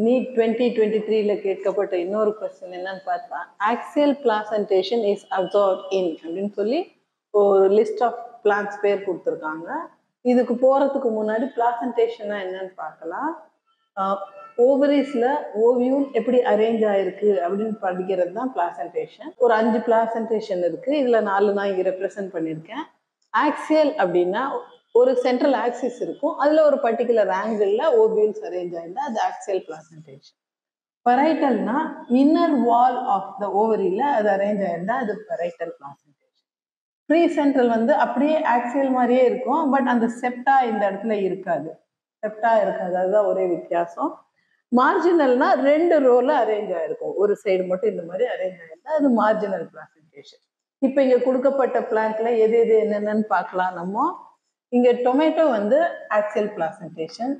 NEET 2023ல கேட்கப்பட்ட இன்னொரு question என்னன்னு பார்த்தா ஆக்சியல் பிளாசன்டேஷன் இஸ் அப்சார்ப்ட் இன் அப்படின்னு சொல்லி ஒரு லிஸ்ட் ஆஃப் பிளான்ஸ் பேர் கொடுத்துருக்காங்க. இதுக்கு போறதுக்கு முன்னாடி பிளாசன்டேஷன்னா என்னன்னு பார்க்கலாம். ஓவரிஸ்ல ஓவியூல் எப்படி அரேஞ்ச் ஆயிருக்கு அப்படின்னு படிக்கிறது தான் பிளாசன்டேஷன். ஒரு 5 பிளாசன்டேஷன் இருக்கு. இதுல 4 நான் இங்க ரெப்ரசென்ட் பண்ணியிருக்கேன். ஆக்சியல் அப்படின்னா ஒரு சென்ட்ரல் ஆக்சிஸ் இருக்கும், அதுல ஒரு பர்டிகுலர் ஆங்கிள் ஓவியூல்ஸ் அரேஞ்ச் ஆயிருந்தா அது ஆக்சியல் பிளாசன்டேஷன். பரைட்டல்னா இன்னர் வால் ஆஃப் த ஓவரியில அது அரேஞ்ச் ஆயிருந்தா அது பரைட்டல் பிளாசன்டேஷன். ப்ரீ சென்ட்ரல் வந்து அப்படியே ஆக்சியல் மாதிரியே இருக்கும், பட் அந்த செப்டா இந்த இடத்துல இருக்காது, செப்டா இருக்காது, அதுதான் ஒரே வித்தியாசம். மார்ஜினல்னா 2 ரோல அரேஞ்ச் ஆயிருக்கும், ஒரு சைடு மட்டும் இந்த மாதிரி அரேஞ்ச் ஆயிருந்தா அது மார்ஜினல் பிளாசன்டேஷன். இப்ப இங்க கொடுக்கப்பட்ட பிளான்ட்ல எது எது என்னென்னு பார்க்கலாம். நம்ம இங்க டொமேட்டோ வந்து ஆக்சியல் பிளாசன்டேஷன்,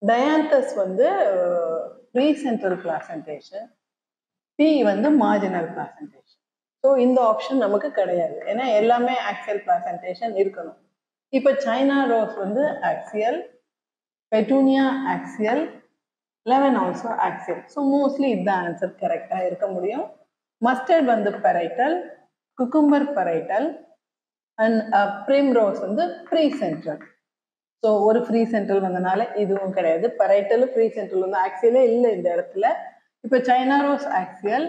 டயாந்தஸ் வந்து ப்ரீ சென்ட்ரல் பிளாசன்டேஷன், பி வந்து மார்ஜினல் பிளாசன்டேஷன். ஸோ இந்த ஆப்ஷன் நமக்கு கிடையாது, ஏன்னா எல்லாமே ஆக்சியல் பிளாசன்டேஷன் இருக்கணும். இப்ப சைனா ரோஸ் வந்து axial, petunia axial, lemon also axial. So mostly இதுதான் ஆன்சர் கரெக்டா இருக்க முடியும். மஸ்டர்ட் வந்து பரைட்டல், குக்கும்பர் பரைட்டல், அண்ட் பிரிம்ரோஸ் வந்து ப்ரீ சென்ட்ரல். ஸோ ஒரு ஃப்ரீ சென்ட்ரல் வந்தனால இதுவும் கிடையாது. பரைட்டலும் ஃப்ரீ சென்ட்ரல் வந்து ஆக்சியலே இல்லை இந்த இடத்துல. இப்போ China rose axial,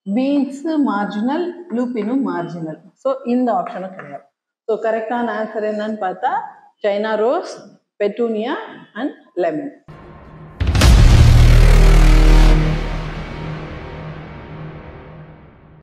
beans marginal, லூப்பினும் மார்ஜினல். ஸோ இந்த ஆப்ஷனும் கிடையாது. ஸோ கரெக்டான ஆன்சர் என்னன்னு பார்த்தா China rose, petunia and lemon.